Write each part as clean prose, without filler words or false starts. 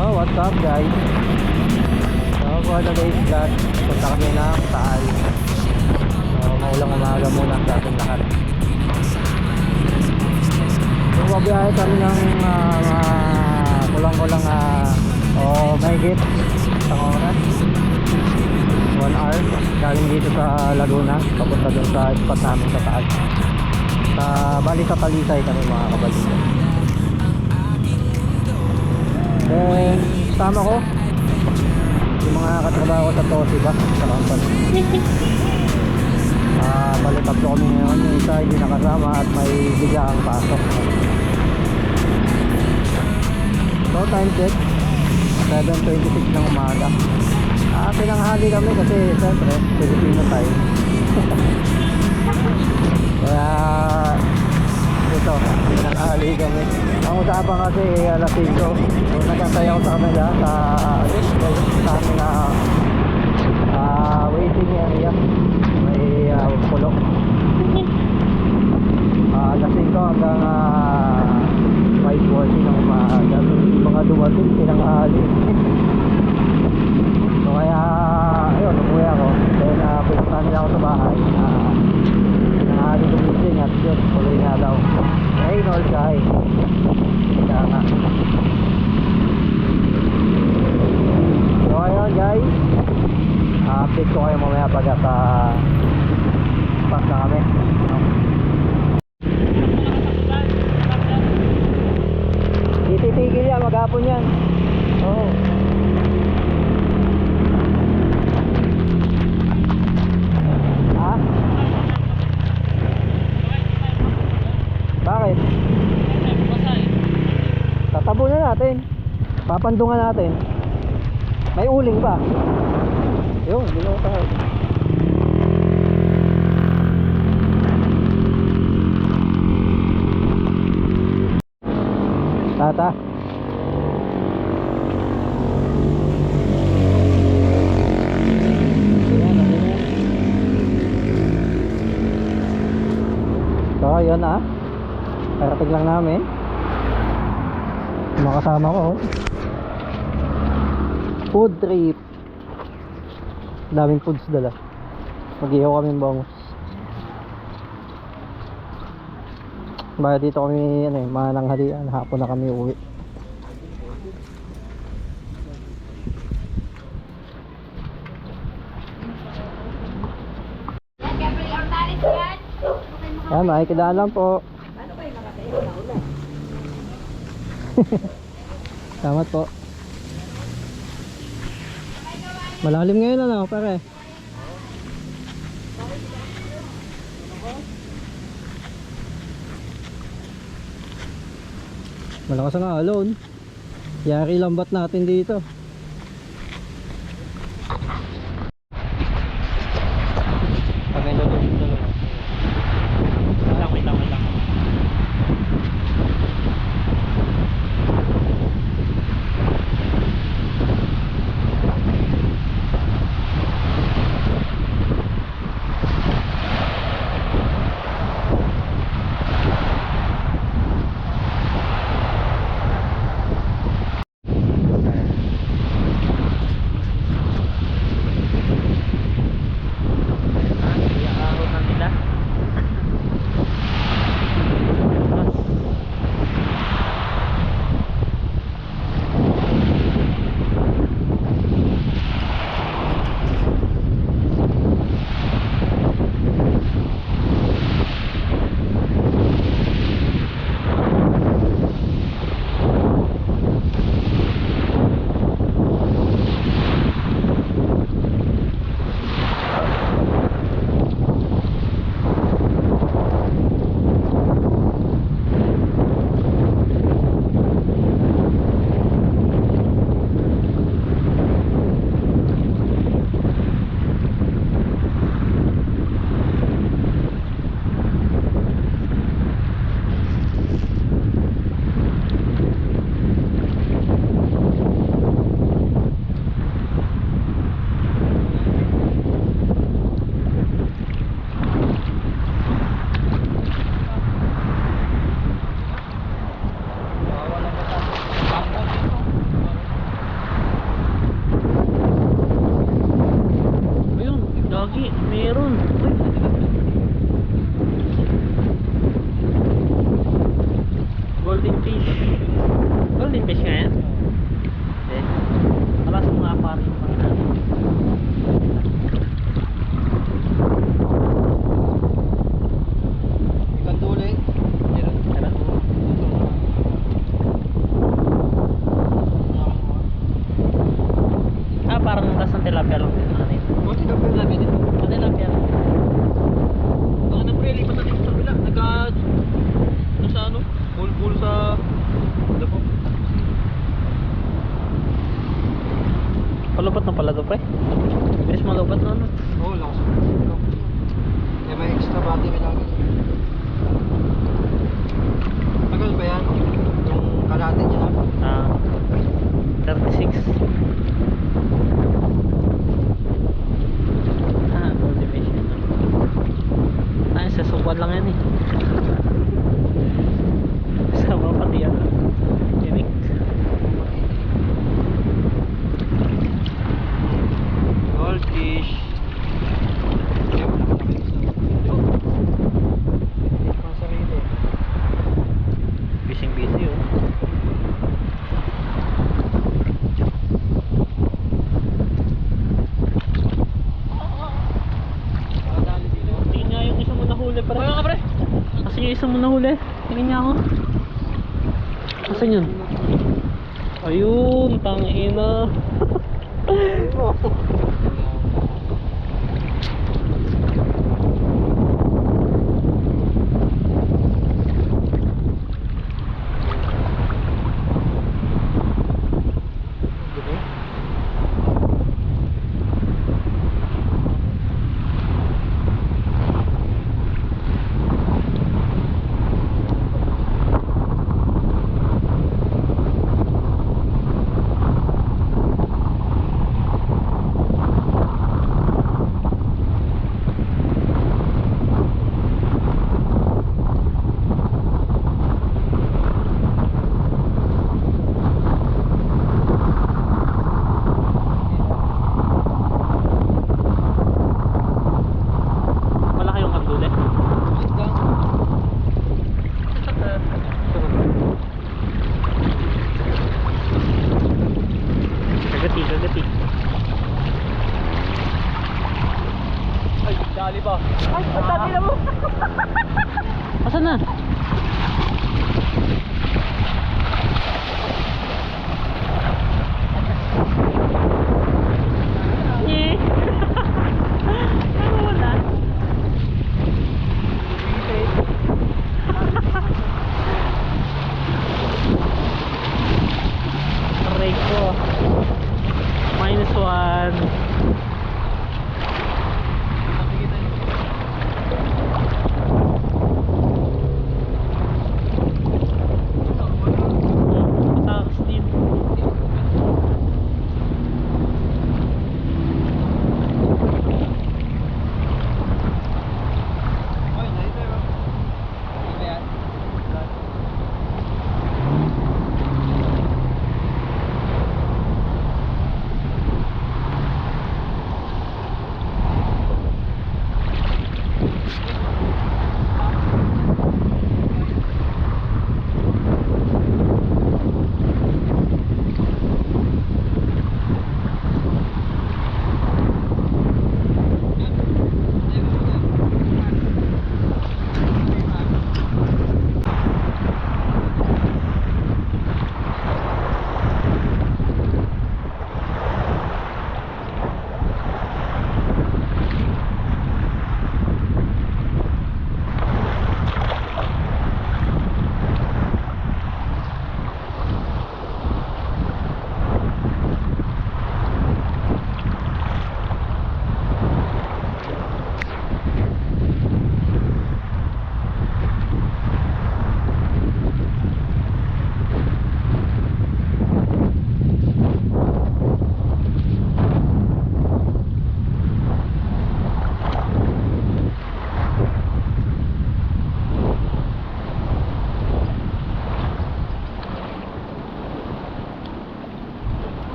So what's up guys? So for today's vlog, punta kami ng Taal. So maulang umaga muna sa ating lahat. So mabiyahe kami ng kulang-kulang mahigit isang oras, 1 hour galing dito sa Laguna papunta dun sa spot namin sa Taal. Bali sa Talisay kami mga kabalikan. Then tama ko yung mga katrabaho ko sa Toshiba sa company. Bali tatlo kami ngayon, yung isa hindi nakasama at may biglaang pasok. So time check 7:26 ng umaga. Pinanghali kami kasi siyempre Filipino time. Kaya ito, pinanghali kami. Ang usapan kasi alas 5. So nagkantay ako sa kanila sa amin na waiting area. May pulo. Alas 5 hanggang 5:40 ng umaga. Mga dumating pinanghali. So kaya ayun, umuwi ako. Then pinuntahan nila ako sa bahay. Pinanghali gumising at yun, tuloy nga daw. Rain or shine. Kaya nga. So ayun guys, update ko kayo mamaya pag pass na kami. Tititigil yan, maghapon yan. Oo. Ha? Bakit? Tatabo na natin. Papandungan natin. May uling pa. Yung, ginawa tayo. Tata. So, yun karating lang namin. Makasama ko. Food trip. Daming foods dala. Mag-ihaw kami bangus. Baya dito kami mananghalian, hapon na kami uwi. Yan, makikidaan lang po. Salamat po. Malalim ngayon pare. Malakas ang alon. Yari lambat natin dito. Palupot na pala to, pre. Bilis malupot na, ano? Oo, lakas. Eh, may extra battery lagi. Tagal ba yan? Yung kalahati niya lang? 36. Motivation. Sa subuan lang yan eh. Sama pati yan. Unique. Goldfish. Hindi mo nakakabit sa pang sarili. Busy oh. Tingin nga yung isa mo nahuli pre. Ano ka pre? Kasi yung isa mo nahuli. Tingin niya ako. Asan yun? Ayun, tangina. Gagati. Ay, dali ba? Ay, ang dali na mo! Asan na? Nye! Ano wala? Aray ko. -1. Patakas din. Oy, narito yun. Ano ba yan?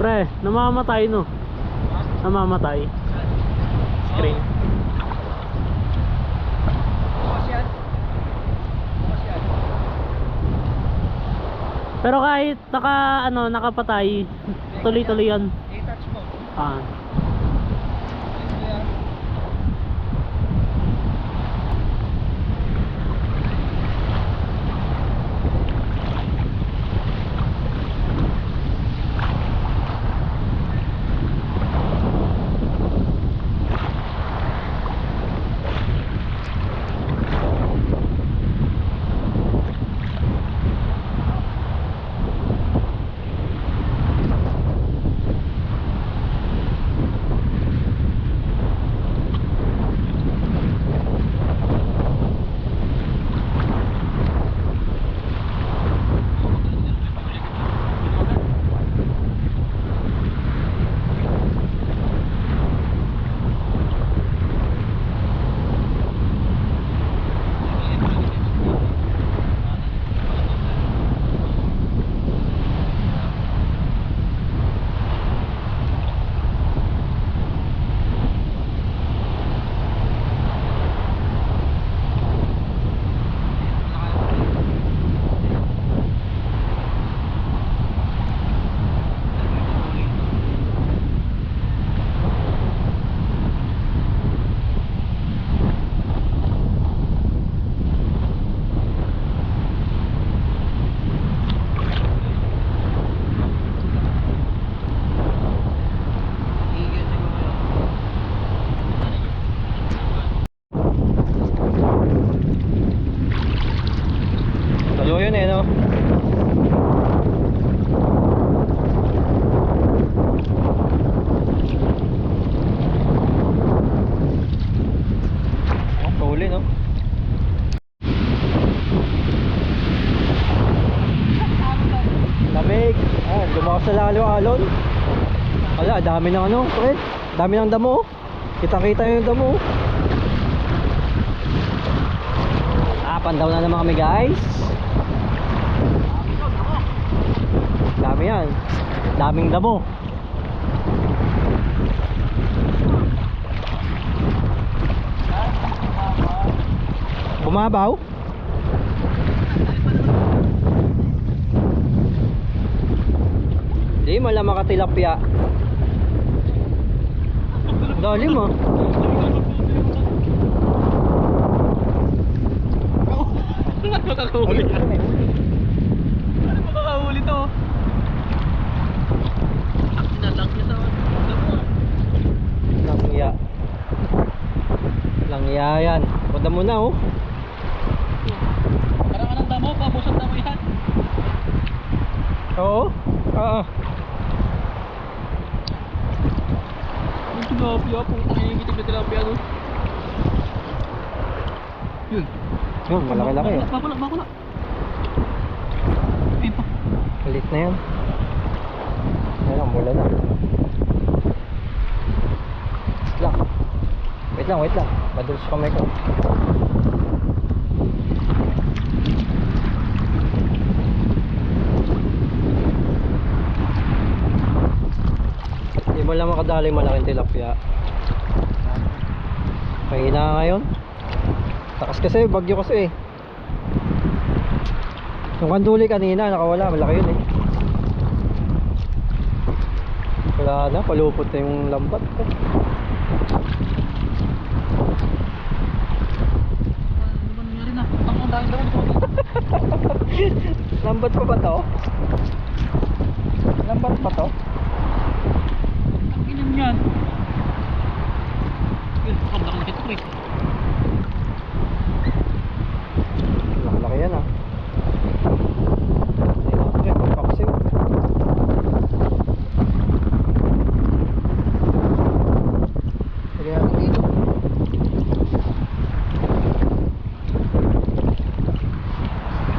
Pre, namamatay no. Namamatay. Screen. Bukas yan. Bukas yan. Pero kahit nakapatay, tuloy-tuloy yan. I-touch mo. Ah. Ito yan. dami ng ano, pre. Dami ng damo. Kita-kita yung damo. Pandaw na naman kami, guys. Dami yan. Daming damo. Bumabaw? Di mala makatilapia. Dalim ah. Makakahuli. Ano makakahuli to? Nalang niya sa Langya. Langya yan. Punta mo na oh. Parang anong damo, pabusog damo yan. Oo. Ah. Yung tilapia, putang ina yung itim na tilapia no. Yun. Yun, malaki-laki ah. Bakula. Ayun pa. Kalit na yan. Ayun, mula na. Wait lang. Madulos sa kamay ko. Hindi mo lang makadali malaking tilapia. Mahina nga ngayon. Takas kasi, bagyo kasi eh. Yung kanduli kanina, nakawala. Malaki yun eh. Wala na, palupot na yung lambat ko. Ano ba nangyari na? Ang dahil daw dito. Lambat pa ba to? Lambat pa to? Ang ilan yan? Yun, pakabla ko dito Chris. Laki yan ah. Hindi na, pagpaksiw. Sige natin dito.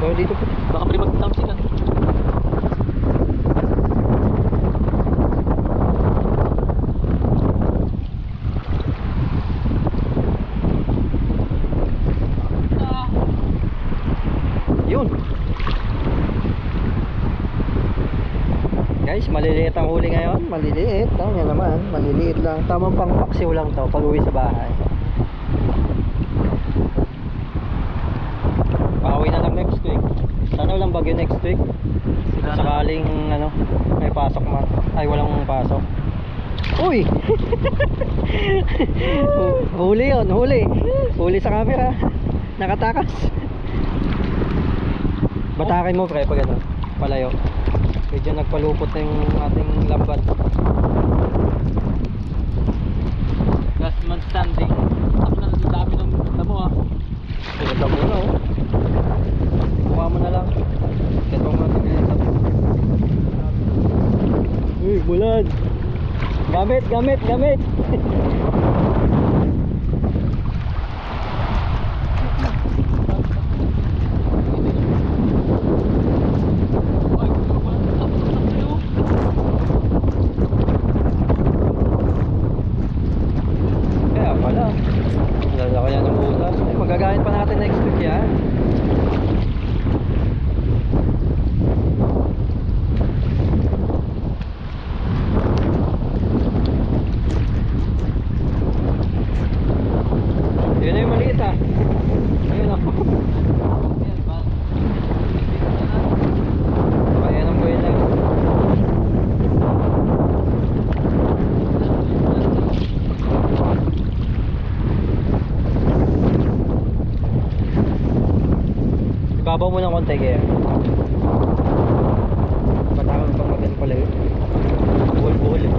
Pero dito po. Baka pwede mag-tamsikan. Yun. Guys, maliliit ang huli ngayon. Maliliit. Tama nyo naman. Maliliit lang. Tamang pang paksiw lang to pag uwi sa bahay. Pauwi na lang next week. Sana walang bagyo next week. Sakaling ano, may pasok man. Ay, walang pasok. Uy! Huli yun, huli. Huli sa camera. Nakatakas. Batakin mo pre pag ano, palayo. Medyo nagpalupot na yung ating lambat. Last man standing. Ako na dami ng damo ah. Pinagda mo na oh. Kuha mo na lang. Ito mo natin ganito. Uy, bulan. Gamit. Kaya pala. Lalaki yan ng butas. Ay, magagamit pa natin next week yan. Yun na yung maliit ah. Ayun ako. Ayan ang buhay lang. Ibabaw mo ng konti kaya. Batakang pang maganda pala yun. Buhol-buhol eh.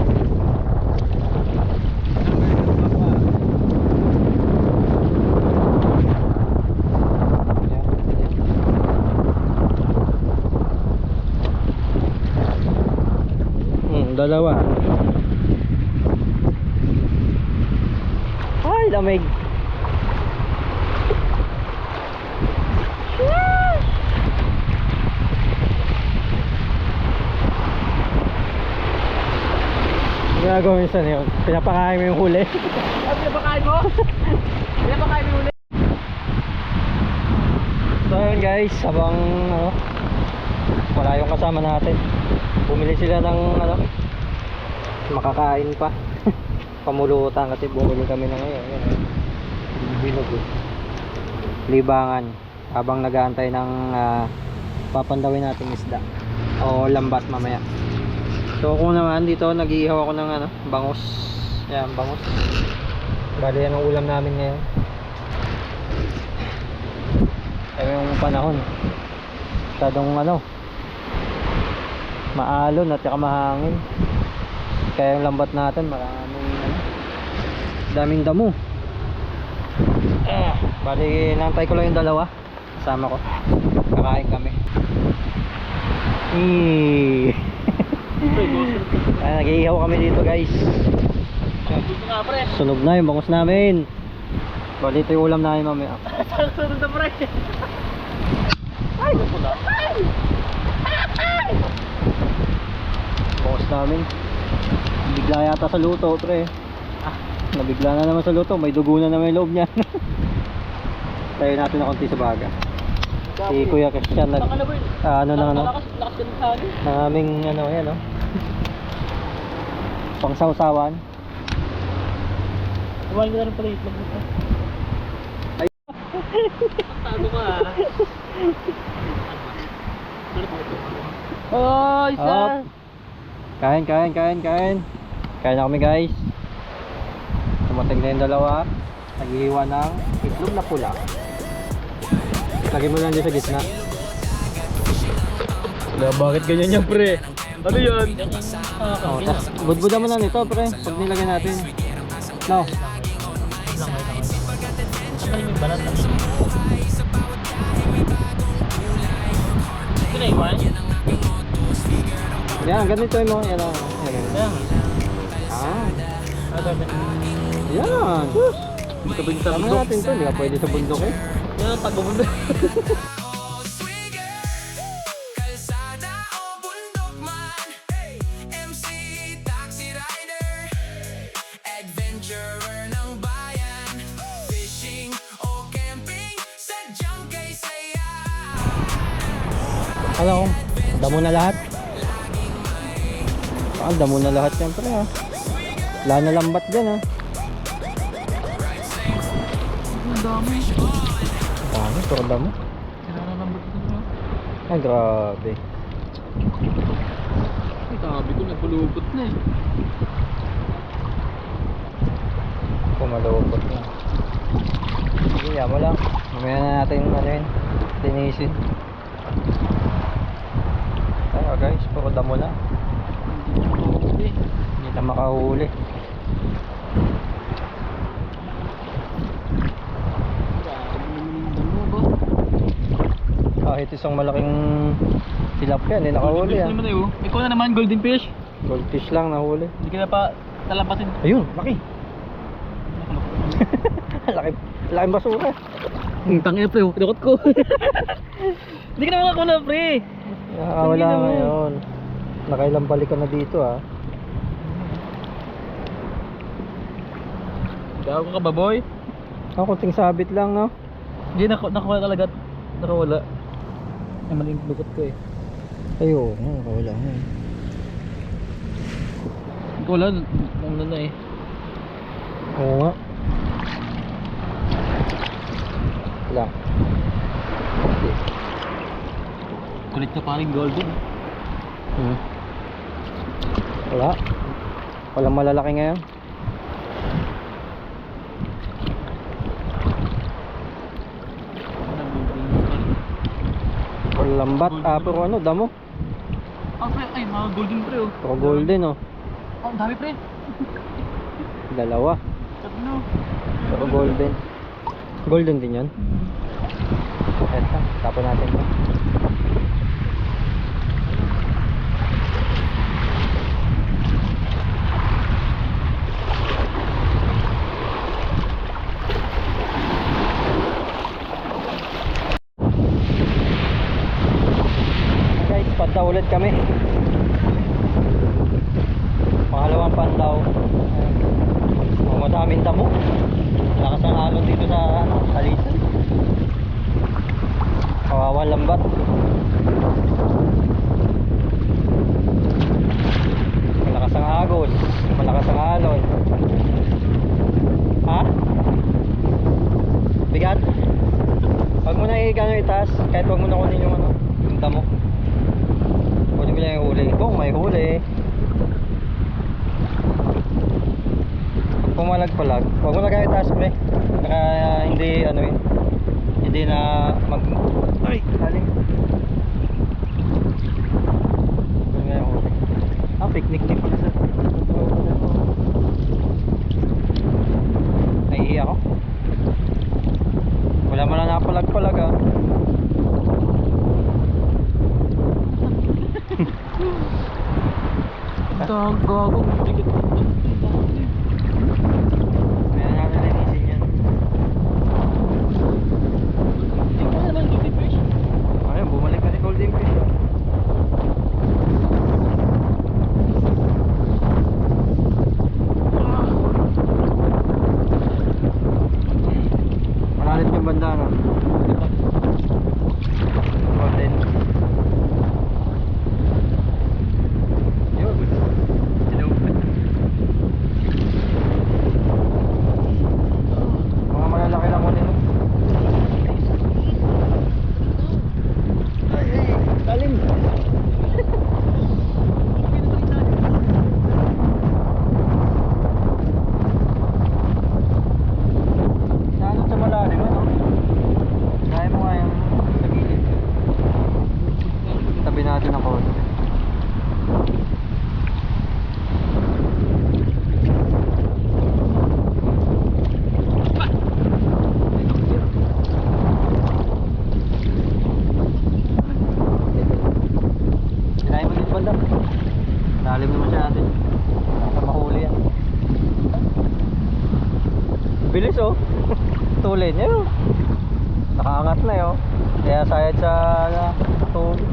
Dalawa. Ay, lamig. ginagawa minsan yun? Pinapakain mo yung huli. Ay, pinapakain mo? Pinapakain mo yung ulit. So yun guys, habang ano, wala yung kasama natin, bumili sila ng ano, makakain pa. Pamulutan kasi bumili kami ng ngayon. Yan, bilog eh. Libangan habang nag-aantay ng papandawin nating isda o lambat mamaya. So kung naman dito nag-iihaw ako ng ano, bangus. Yan, bangus. Bali yan ang ulam namin ngayon. Ay yung panahon. Masyadong ano, maalon at saka mahangin. Kaya yung lambat natin maraming ano, daming damo. Bali nantay ko lang yung dalawa. Kasama ko. Kakain kami. Nag-iihaw kami dito guys. Sunog na yung bangus namin. Bali ito yung ulam namin mamaya. Sunog na pre. Ay, napula. Bangus namin. Bigla yata sa luto pre. Nabigla na naman sa luto. May dugo na naman yung loob niya. Tayo natin na konti sa baga. Si Kuya Christian nag ano na ano. Lakas ka ng hangin. Ng aming ano yan no. Pangsawsawan. Kumain ko na rin pala itlog mo. Ay. Tago ka oh, isa. Kain. Kain na kami guys. Tumating na yung dalawa. Naghihiwa ng itlog na pula. Lagay mo lang dyan sa gitna. Bakit ganyan yan pre? Ano yan? Oh, tas budbudan mo na nito pre. Pag nilagay natin. No. May balat na. Pinaiwan? Yan, ganito yung mga yan. Yan. Yan. Tabing sa Tama bundok. natin to. Hindi ka pwede sa bundok eh. Yan ang tago-bundok. Ano? Damo na lahat? Damo na lahat yan pre ha. Wala na lambat dyan ha. Ang dami. Dami, puro damo. Sinanalambot ko na. Ay grabe. Ay, tabi ko nagpulupot na eh. Pumalupot na. Sige, mo lang. Mamaya na natin ano yun, linisin. Ay guys, puro damo na. Hindi na makahuli. Kahit isang malaking tilapia, hindi nakahuli Golden fish naman eh oh. Ikaw na naman, golden fish. Goldfish lang nahuli. Hindi ka na pa talampasin. Ayun, laki. Laking basura. Ang tangin pre, pinakot ko. Hindi ka na makakuna pre. Wala ngayon. Nakailang balik ka na dito ha. Gago ka ba boy? Kunting sabit lang no. Hindi, nakuha talaga. Nakawala. Ay, maling lukot ko eh. Ayun, nakawala na. Wala, nauna na eh. Oo nga. Wala. Kulit na paring golden. Wala. Walang malalaki ngayon. Walang lambat. Pero ano, damo. Ah pre, ay mga golden pre oh. Pero golden oh. Oh, ang dami pre. Dalawa. Tatlo. Pero golden. Golden din yun. Eto, tapon natin ito. Guys, pandaw ulit kami. Pangalawang pandaw. daming damo. Lakas ng alon dito sa Alisan. Kawawa lambat. Malakas ang agos, malakas ang alon. Ha? Bigat? Huwag mo na itaas, kahit huwag mo na kunin yung yung damo. Kunin mo lang yung huli. Kung may huli. Pag pumalag-palag, huwag mo na kaya itaas, pre. Baka hindi hindi na ay, haling. Kunin nga yung huli. Picnic din pala sa naiihi ako. Wala mo na nakapalag-palag ah. Ito ang gago. Bigat. Kaya natin nainisin yan. Tingnan mo naman golden fish. Ayun, bumalik na si Golden Fish ah. Malalit yung banda no? Golden. Yun. Sinupit. Mga malalaki lang ulit. Ay, lalim. Nalot sa malalim ano? Kaya mo nga yung sa gilid. Tabi natin ang konti. Kaya mo din banda. Lalim naman siya natin. Baka mahuli yan. Bilis oh. Tuloy niya oh. Nakaangat na yun. Kaya sayad sa tubig.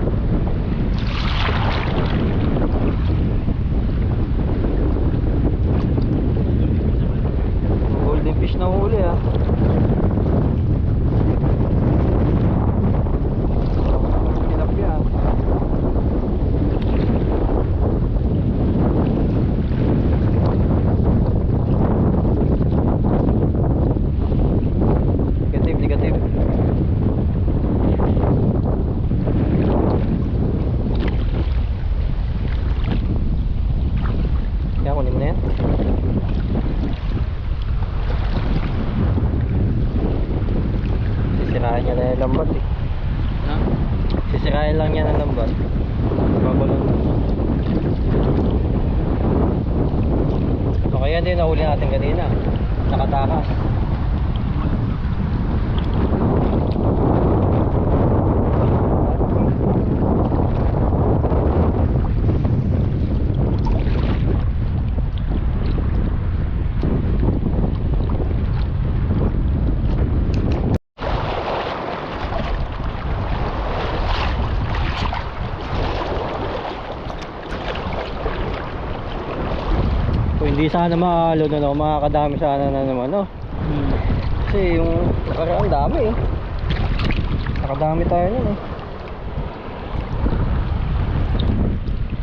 Golden fish na huli ah. Tilapia. Negative. Kaya kunin mo na yan. Sisirahin niya na yung lambat eh. Ha? Sisirahin lang niya ng lambat. Makulong. O kaya din nahuli natin kanina. Nakatakas. Kung hindi sana maalo na no, makakadami sana na naman no. Kasi yung nakaraan dami eh. Nakadami tayo nun eh.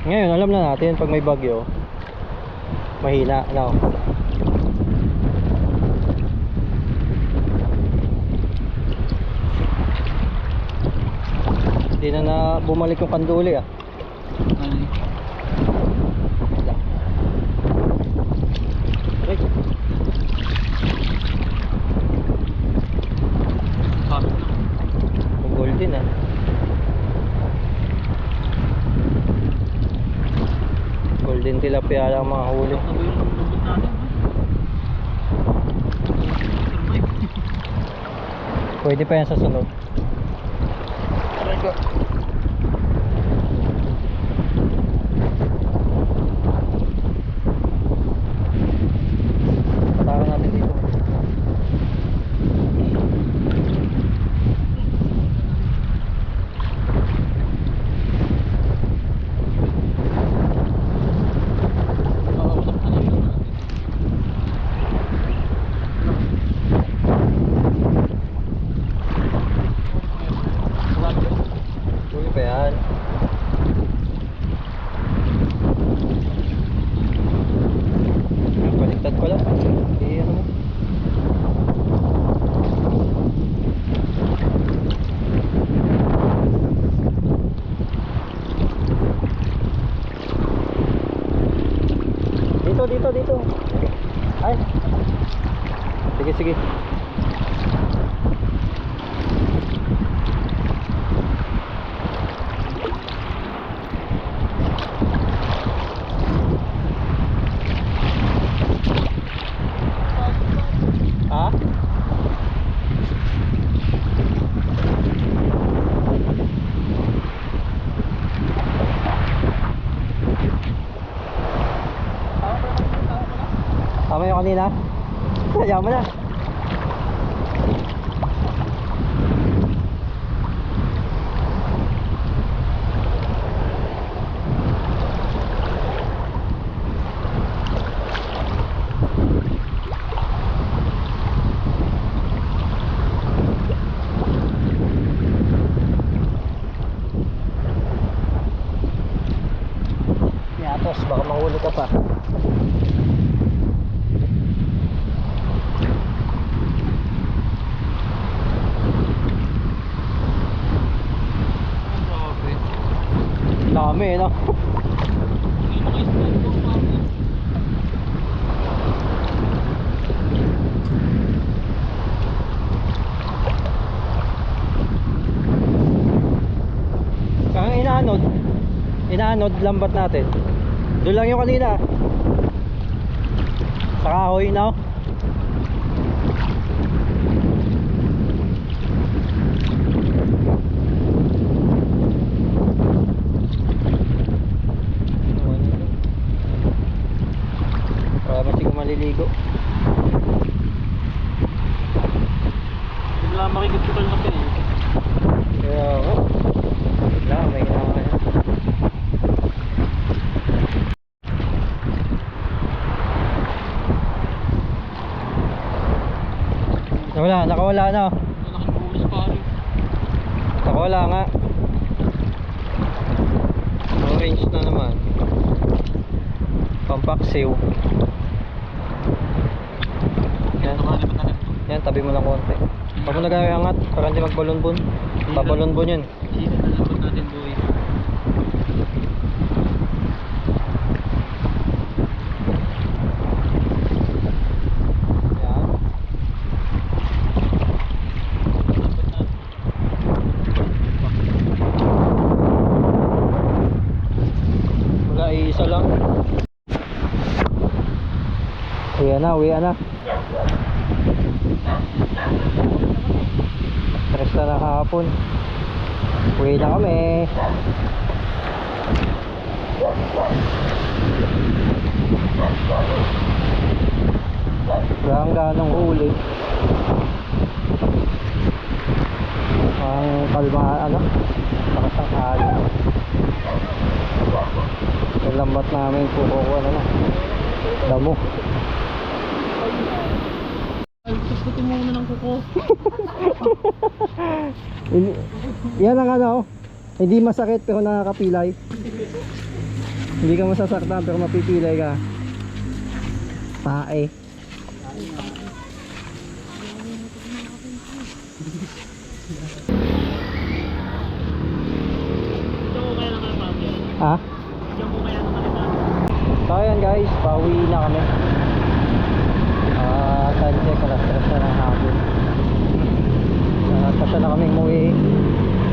Ngayon alam na natin pag may bagyo mahina no. Hindi na bumalik yung kanduli ah. Ay. Golden ah. Golden tilapia lang mga huli. Pwede pa yan sa sunod. Patakan natin dito. Sige, sige. Ha? Tama yung kanina? Ayaw mo na. Yatos, baka mahuli ka pa. Dami, no? Kang inaanod lambat natin. Doon lang yung kanina. Sa kahoy, no? Para masig maliligo. Hindi lang makikiputol na kayo. Kaya ako. Wala, may ginawa yan. Nakawala na. Malaking bulis pa rin. Nakawala nga. Orange na naman. Pampaksiw. Yan. Yan, tabi mo lang konti. Huwag mo nag-aangat para hindi magbalunbon. Babalunbon yun. Sino na labot natin, boy? Yan. Wala, isa lang. Uwi na. Stress na hapon. Uwi na kami. Wala kang ganong huli. Ang kalma, nakasangkali. Yung lambat namin kukuha na. Damo. Pagputin mo muna ng kuko. Yan ang hindi masakit pero nakakapilay. Hindi ka masasaktan pero mapipilay ka. Tae. Diyan ko kaya naman mami. Ha? Diyan ko kaya naman mami. So ayan guys, pauwi na kami. Time check, alas 3 na ng hapon. Nagpasya na kaming umuwi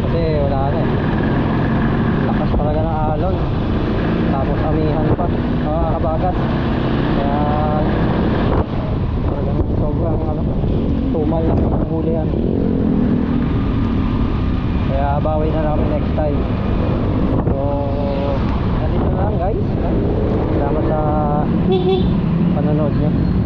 kasi wala na eh. Lakas talaga ng alon. Tapos amihan pa, kabagat. Kaya talagang sobrang tumal lang ang huli yan. Kaya bawi na namin next time. So nandito na lang guys. Salamat sa panonood nyo.